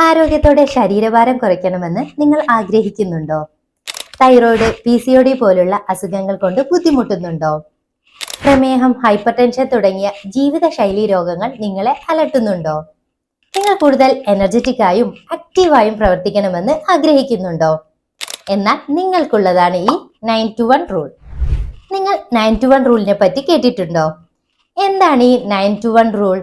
ആരോഗ്യത്തോടെ ശരീരഭാരം കുറയ്ക്കണമെന്ന് നിങ്ങൾ ആഗ്രഹിക്കുന്നുണ്ടോ? തൈറോയ്ഡ്, PCOD പോലുള്ള അസുഖങ്ങൾ കൊണ്ട് ബുദ്ധിമുട്ടുന്നുണ്ടോ? പ്രമേഹം, ഹൈപ്പർ ടെൻഷൻ തുടങ്ങിയ ജീവിതശൈലി രോഗങ്ങൾ നിങ്ങളെ അലട്ടുന്നുണ്ടോ? നിങ്ങൾ കൂടുതൽ എനർജറ്റിക് ആയും ആക്റ്റീവായും പ്രവർത്തിക്കണമെന്ന് ആഗ്രഹിക്കുന്നുണ്ടോ? എന്നാൽ നിങ്ങൾക്കുള്ളതാണ് ഈ 9 to 1 റൂൾ. നിങ്ങൾ 9 to 1 റൂളിനെ പറ്റി കേട്ടിട്ടുണ്ടോ? എന്താണ് ഈ 9 to 1 റൂൾ?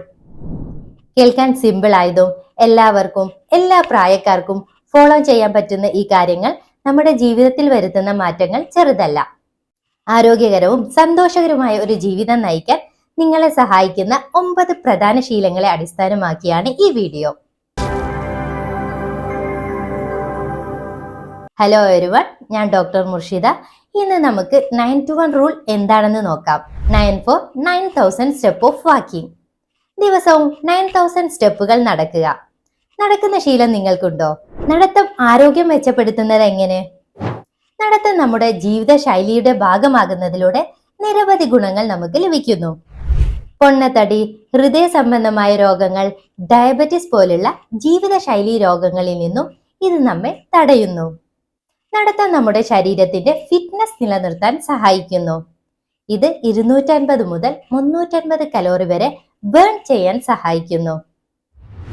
കേൾക്കാൻ സിമ്പിൾ ആയതും എല്ലാവർക്കും എല്ലാ പ്രായക്കാർക്കും ഫോളോ ചെയ്യാൻ പറ്റുന്ന ഈ കാര്യങ്ങൾ നമ്മുടെ ജീവിതത്തിൽ വരുത്തുന്ന മാറ്റങ്ങൾ ചെറുതല്ല. ആരോഗ്യകരവും സന്തോഷകരവുമായ ഒരു ജീവിതം നയിക്കാൻ നിങ്ങളെ സഹായിക്കുന്ന 9 പ്രധാന ശീലങ്ങളെ അടിസ്ഥാനമാക്കിയാണ് ഈ വീഡിയോ. ഹലോ എവരിവൺ, ഞാൻ ഡോക്ടർ മുർഷിദ. ഇന്ന് നമുക്ക് 9 to 1 റൂൾ എന്താണെന്ന് നോക്കാം. 9 for 9000 സ്റ്റെപ്പ് ഓഫ് വാക്കിംഗ്. ദിവസവും 9000 സ്റ്റെപ്പുകൾ നടക്കുക. നടക്കുന്ന ശീലം നിങ്ങൾക്കുണ്ടോ? നടത്തം ആരോഗ്യം മെച്ചപ്പെടുത്തുന്നത് എങ്ങനെ? നടത്തം നമ്മുടെ ജീവിതശൈലിയുടെ ഭാഗമാകുന്നതിലൂടെ നിരവധി ഗുണങ്ങൾ നമുക്ക് ലഭിക്കുന്നു. പൊണ്ണത്തടി, ഹൃദയ സംബന്ധമായ രോഗങ്ങൾ, ഡയബറ്റിസ് പോലുള്ള ജീവിതശൈലി രോഗങ്ങളിൽ നിന്നും ഇത് നമ്മെ തടയുന്നു. നടത്തം നമ്മുടെ ശരീരത്തിന്റെ ഫിറ്റ്നസ് നിലനിർത്താൻ സഹായിക്കുന്നു. ഇത് 250 മുതൽ 350 കലോറി വരെ ബേൺ ചെയ്യാൻ സഹായിക്കുന്നു.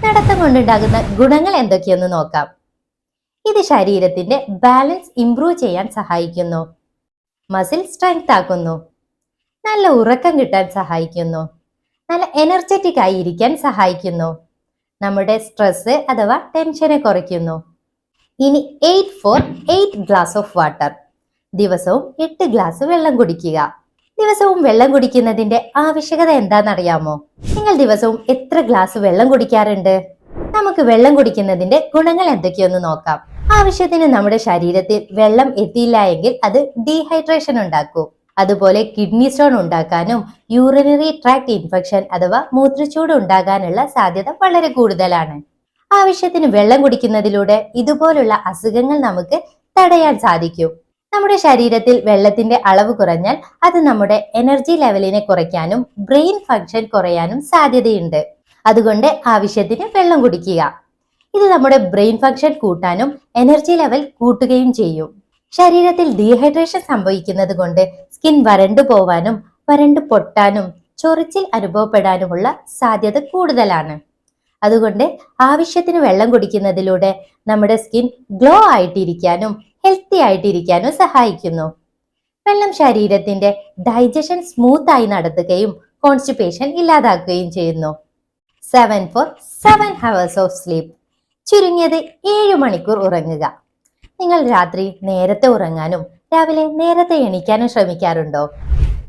നടത്തം കൊണ്ടുണ്ടാകുന്ന ഗുണങ്ങൾ എന്തൊക്കെയെന്ന് നോക്കാം. ഇത് ശരീരത്തിന്റെ ബാലൻസ് ഇംപ്രൂവ് ചെയ്യാൻ സഹായിക്കുന്നു. മസിൽ സ്ട്രെങ്ത് ആക്കുന്നു. നല്ല ഉറക്കം കിട്ടാൻ സഹായിക്കുന്നു. നല്ല എനർജറ്റിക് ആയി ഇരിക്കാൻ സഹായിക്കുന്നു. നമ്മുടെ സ്ട്രെസ് അഥവാ ടെൻഷനെ കുറയ്ക്കുന്നു. ഇനി 8 for 8 ഗ്ലാസ് ഓഫ് വാട്ടർ. ദിവസവും 8 ഗ്ലാസ് വെള്ളം കുടിക്കുക. ദിവസവും വെള്ളം കുടിക്കുന്നതിന്റെ ആവശ്യകത എന്താണെന്നറിയാമോ? നിങ്ങൾ ദിവസവും എത്ര ഗ്ലാസ് വെള്ളം കുടിക്കാറുണ്ട്? നമുക്ക് വെള്ളം കുടിക്കുന്നതിന്റെ ഗുണങ്ങൾ എന്തൊക്കെയൊന്ന് നോക്കാം. ആവശ്യത്തിന് നമ്മുടെ ശരീരത്തിൽ വെള്ളം എത്തിയില്ല എങ്കിൽ അത് ഡീഹൈഡ്രേഷൻ ഉണ്ടാക്കും. അതുപോലെ കിഡ്നി സ്റ്റോൺ ഉണ്ടാക്കാനും യൂറിനറി ട്രാക്ട് ഇൻഫെക്ഷൻ അഥവാ മൂത്രച്ചൂട് ഉണ്ടാകാനുള്ള സാധ്യത വളരെ കൂടുതലാണ്. ആവശ്യത്തിന് വെള്ളം കുടിക്കുന്നതിലൂടെ ഇതുപോലുള്ള അസുഖങ്ങൾ നമുക്ക് തടയാൻ സാധിക്കും. നമ്മുടെ ശരീരത്തിൽ വെള്ളത്തിന്റെ അളവ് കുറഞ്ഞാൽ അത് നമ്മുടെ എനർജി ലെവലിനെ കുറയ്ക്കാനും ബ്രെയിൻ ഫങ്ഷൻ കുറയാനും സാധ്യതയുണ്ട്. അതുകൊണ്ട് ആവശ്യത്തിന് വെള്ളം കുടിക്കുക. ഇത് നമ്മുടെ ബ്രെയിൻ ഫങ്ഷൻ കൂട്ടാനും എനർജി ലെവൽ കൂട്ടുകയും ചെയ്യും. ശരീരത്തിൽ ഡീഹൈഡ്രേഷൻ സംഭവിക്കുന്നത് കൊണ്ട് സ്കിൻ വരണ്ടു പോവാനും വരണ്ടു പൊട്ടാനും ചൊറിച്ചിൽ അനുഭവപ്പെടാനുമുള്ള സാധ്യത കൂടുതലാണ്. അതുകൊണ്ട് ആവശ്യത്തിന് വെള്ളം കുടിക്കുന്നതിലൂടെ നമ്മുടെ സ്കിൻ ഗ്ലോ ആയിട്ടിരിക്കാനും ഹെൽത്തി ആയിട്ടിരിക്കാനും സഹായിക്കുന്നു. വെള്ളം ശരീരത്തിന്റെ ഡൈജഷൻ സ്മൂത്ത് ആയി നടത്തുകയും കോൺസ്റ്റിപ്പേഷൻ ഇല്ലാതാക്കുകയും ചെയ്യുന്നു. 7 for 7 hours ഓഫ് സ്ലീപ്പ്. ചുരുങ്ങിയത് 7 മണിക്കൂർ ഉറങ്ങുക. നിങ്ങൾ രാത്രി നേരത്തെ ഉറങ്ങാനും രാവിലെ നേരത്തെ എണീക്കാനും ശ്രമിക്കാറുണ്ടോ?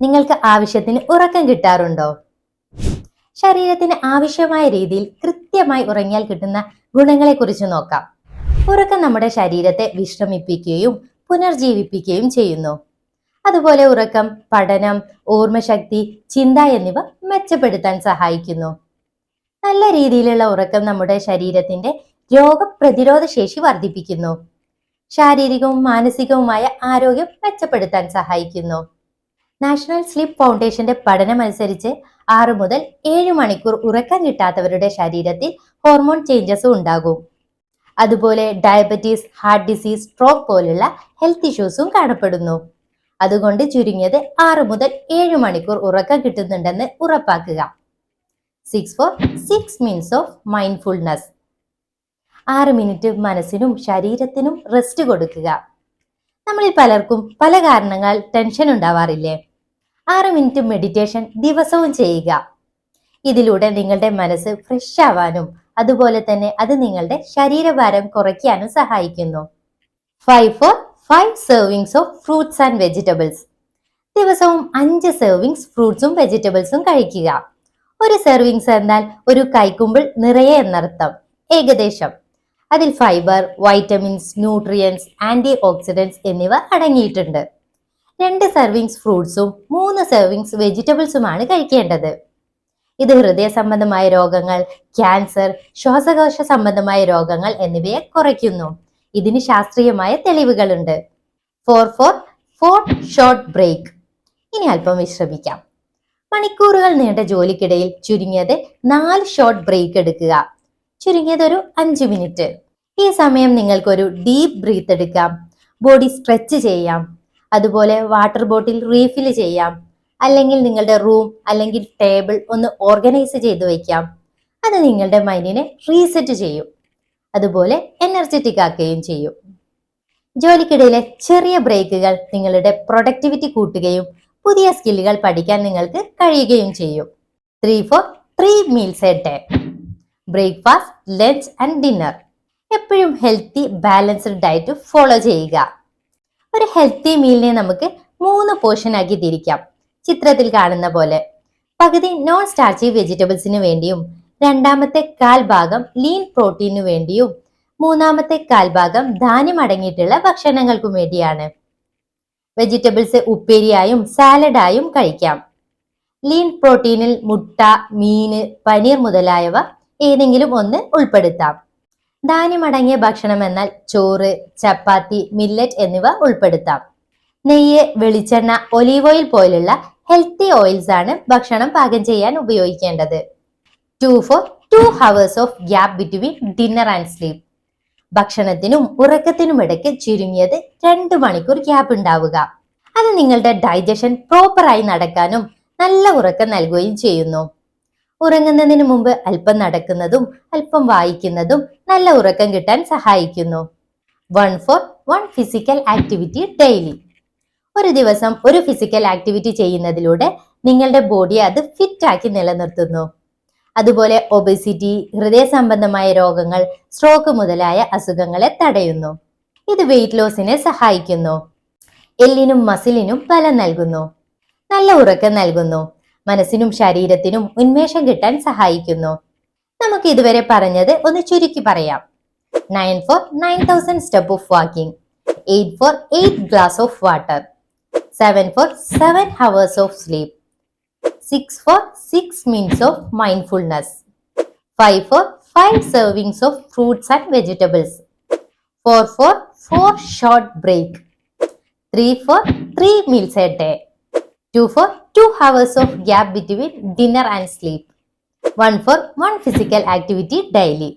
നിങ്ങൾക്ക് ആവശ്യത്തിന് ഉറക്കം കിട്ടാറുണ്ടോ? ശരീരത്തിന് ആവശ്യമായ രീതിയിൽ കൃത്യമായി ഉറങ്ങിയാൽ കിട്ടുന്ന ഗുണങ്ങളെ കുറിച്ച് നോക്കാം. ഉറക്കം നമ്മുടെ ശരീരത്തെ വിശ്രമിപ്പിക്കുകയും പുനർജീവിപ്പിക്കുകയും ചെയ്യുന്നു. അതുപോലെ ഉറക്കം പഠനം, ഓർമ്മശക്തി, ചിന്ത എന്നിവ മെച്ചപ്പെടുത്താൻ സഹായിക്കുന്നു. നല്ല രീതിയിലുള്ള ഉറക്കം നമ്മുടെ ശരീരത്തിന്റെ രോഗപ്രതിരോധ ശേഷി വർദ്ധിപ്പിക്കുന്നു. ശാരീരികവും മാനസികവുമായ ആരോഗ്യം മെച്ചപ്പെടുത്താൻ സഹായിക്കുന്നു. നാഷണൽ സ്ലീപ്പ് ഫൗണ്ടേഷന്റെ പഠനമനുസരിച്ച് 6 മുതൽ 7 മണിക്കൂർ ഉറക്കം കിട്ടാത്തവരുടെ ശരീരത്തിൽ ഹോർമോൺ ചേഞ്ചസും ഉണ്ടാകും. അതുപോലെ ഡയബറ്റീസ്, ഹാർട്ട് ഡിസീസ്, സ്ട്രോക്ക് പോലുള്ള ഹെൽത്ത് ഇഷ്യൂസും കാണപ്പെടുന്നു. അതുകൊണ്ട് ചുരുങ്ങിയത് 6 മുതൽ 7 മണിക്കൂർ ഉറക്കം കിട്ടുന്നുണ്ടെന്ന് ഉറപ്പാക്കുക. 6 for 6 minutes of mindfulness. 6 minute മനസ്സിനും ശരീരത്തിനും റെസ്റ്റ് കൊടുക്കുക. നമ്മളിൽ പലർക്കും പല കാരണങ്ങളാൽ ടെൻഷൻ ഉണ്ടാവാറില്ലേ? 6 മിനിറ്റ് മെഡിറ്റേഷൻ ദിവസവും ചെയ്യുക. ഇതിലൂടെ നിങ്ങളുടെ മനസ്സ് ഫ്രഷ് ആവാനും അതുപോലെ തന്നെ അത് നിങ്ങളുടെ ശരീരഭാരം കുറയ്ക്കാനും സഹായിക്കുന്നു. 5 for 5 servings of fruits and vegetables. ദിവസവും 5 സെർവിങ്സ് ഫ്രൂട്ട്സും വെജിറ്റബിൾസും കഴിക്കുക. ഒരു സെർവിങ്സ് എന്നാൽ ഒരു കൈക്കുമ്പിൾ നിറയെ എന്നർത്ഥം. ഏകദേശം അതിൽ fibre, vitamins, nutrients, antioxidants എന്നിവ അടങ്ങിയിട്ടുണ്ട്. 2 സെർവിങ്സ് ഫ്രൂട്ട്സും 3 സെർവിങ്സ് വെജിറ്റബിൾസുമാണ് കഴിക്കേണ്ടത്. ഇത് ഹൃദയ സംബന്ധമായ രോഗങ്ങൾ, ക്യാൻസർ, ശ്വാസകോശ സംബന്ധമായ രോഗങ്ങൾ എന്നിവയെ കുറയ്ക്കുന്നു. ഇതിന് ശാസ്ത്രീയമായ തെളിവുകളുണ്ട്. 4 for 4 ഷോർട്ട് ബ്രേക്ക്. ഇനി അല്പം വിശ്രമിക്കാം. മണിക്കൂറുകൾ നീണ്ട ജോലിക്കിടയിൽ ചുരുങ്ങിയത് 4 ഷോർട്ട് ബ്രേക്ക് എടുക്കുക. ചുരുങ്ങിയത് ഒരു 5 മിനിറ്റ്. ഈ സമയം നിങ്ങൾക്കൊരു ഡീപ്പ് ബ്രീത്ത് എടുക്കാം, ബോഡി സ്ട്രെച്ച് ചെയ്യാം, അതുപോലെ വാട്ടർ ബോട്ടിൽ റീഫിൽ ചെയ്യാം, അല്ലെങ്കിൽ നിങ്ങളുടെ റൂം അല്ലെങ്കിൽ ടേബിൾ ഒന്ന് ഓർഗനൈസ് ചെയ്ത് വെക്കാം. അത് നിങ്ങളുടെ മൈൻഡിനെ റീസെറ്റ് ചെയ്യും, അതുപോലെ എനർജറ്റിക് ആക്കുകയും ചെയ്യും. ജോലിക്കിടയിലെ ചെറിയ ബ്രേക്കുകൾ നിങ്ങളുടെ പ്രൊഡക്ടിവിറ്റി കൂട്ടുകയും പുതിയ സ്കില്ലുകൾ പഠിക്കാൻ നിങ്ങൾക്ക് കഴിയുകയും ചെയ്യും. 3 for 3 meals a day. Breakfast, lunch and dinner. എപ്പോഴും ഹെൽത്തി ബാലൻസ്ഡ് ഡയറ്റ് ഫോളോ ചെയ്യുക. ഒരു ഹെൽത്തി മീലിനെ നമുക്ക് 3 പോർഷൻ ആക്കി തിരിക്കാം, ചിത്രത്തിൽ കാണുന്ന പോലെ. പകുതി നോൺ സ്റ്റാർച്ചി വെജിറ്റബിൾസിന് വേണ്ടിയും, രണ്ടാമത്തെ 1/4 ഭാഗം ലീൻ പ്രോട്ടീനു വേണ്ടിയും, മൂന്നാമത്തെ 1/4 ഭാഗം ധാന്യം അടങ്ങിയിട്ടുള്ള ഭക്ഷണങ്ങൾക്കും വേണ്ടിയാണ്. വെജിറ്റബിൾസ് ഉപ്പേരിയായും സാലഡായും കഴിക്കാം. ലീൻ പ്രോട്ടീനിൽ മുട്ട, മീന്, പനീർ മുതലായവ ഏതെങ്കിലും ഒന്ന് ഉൾപ്പെടുത്താം. ധാന്യമടങ്ങിയ ഭക്ഷണം എന്നാൽ ചോറ്, ചപ്പാത്തി, മില്ലറ്റ് എന്നിവ ഉൾപ്പെടുത്താം. നെയ്യ്, വെളിച്ചെണ്ണ, ഒലീവ് ഓയിൽ പോലുള്ള ഹെൽത്തി ഓയിൽസ് ആണ് ഭക്ഷണം പാകം ചെയ്യാൻ ഉപയോഗിക്കേണ്ടത്. 2 for 2 hours of gap between dinner and sleep. ഭക്ഷണത്തിനും ഉറക്കത്തിനും ഇടയ്ക്ക് ചുരുങ്ങിയത് 2 മണിക്കൂർ ഗ്യാപ്പ് ഉണ്ടാവുക. അത് നിങ്ങളുടെ ഡൈജഷൻ പ്രോപ്പറായി നടക്കാനും നല്ല ഉറക്കം നൽകുകയും ചെയ്യുന്നു. ഉറങ്ങുന്നതിന് മുമ്പ് അല്പം നടക്കുന്നതും അല്പം വായിക്കുന്നതും നല്ല ഉറക്കം കിട്ടാൻ സഹായിക്കുന്നു. 1 for 1 ഫിസിക്കൽ ആക്ടിവിറ്റി ഡെയിലി. ഒരു ദിവസം ഒരു ഫിസിക്കൽ ആക്ടിവിറ്റി ചെയ്യുന്നതിലൂടെ നിങ്ങളുടെ ബോഡിയെ അത് ഫിറ്റ് ആക്കി നിലനിർത്തുന്നു. അതുപോലെ ഒബേസിറ്റി, ഹൃദയ സംബന്ധമായ രോഗങ്ങൾ, സ്ട്രോക്ക് മുതലായ അസുഖങ്ങളെ തടയുന്നു. ഇത് വെയിറ്റ് ലോസിനെ സഹായിക്കുന്നു. എല്ലിനും മസിലിനും ബലം നൽകുന്നു. നല്ല ഉറക്കം നൽകുന്നു. മനസ്സിനും ശരീരത്തിനും ഉന്മേഷം കിട്ടാൻ സഹായിക്കുന്നു. നമുക്ക് ഇതുവരെ പറഞ്ഞത് ഒന്ന് ചുരുക്കി പറയാം. 9 for 9,000 step of walking, 8 for 8 glass of water, 7 for 7 hours of sleep, 6 for 6 minutes of mindfulness, 5 for 5 servings of fruits and vegetables, 4 for 4 short break, 3 for 3 meals a day, 2 for 2 hours of gap between dinner and sleep, 1 for 1 physical activity daily.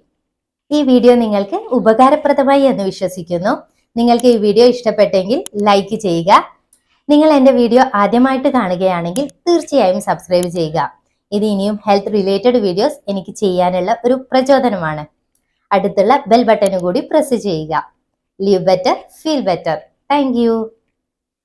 ഈ video നിങ്ങൾക്ക് ഉപകാരപ്രദമായി എന്ന് വിശ്വസിക്കുന്നു. നിങ്ങൾക്ക് ഈ video ഇഷ്ടപ്പെട്ടെങ്കിൽ like ചെയ്യുക. നിങ്ങൾ എൻ്റെ വീഡിയോ ആദ്യമായിട്ട് കാണുകയാണെങ്കിൽ തീർച്ചയായും സബ്സ്ക്രൈബ് ചെയ്യുക. ഇത് ഇനിയും ഹെൽത്ത് റിലേറ്റഡ് വീഡിയോസ് എനിക്ക് ചെയ്യാനുള്ള ഒരു പ്രചോദനമാണ്. അടുത്തുള്ള ബെൽ ബട്ടൺ കൂടി പ്രസ് ചെയ്യുക. Live better, feel better. Thank you.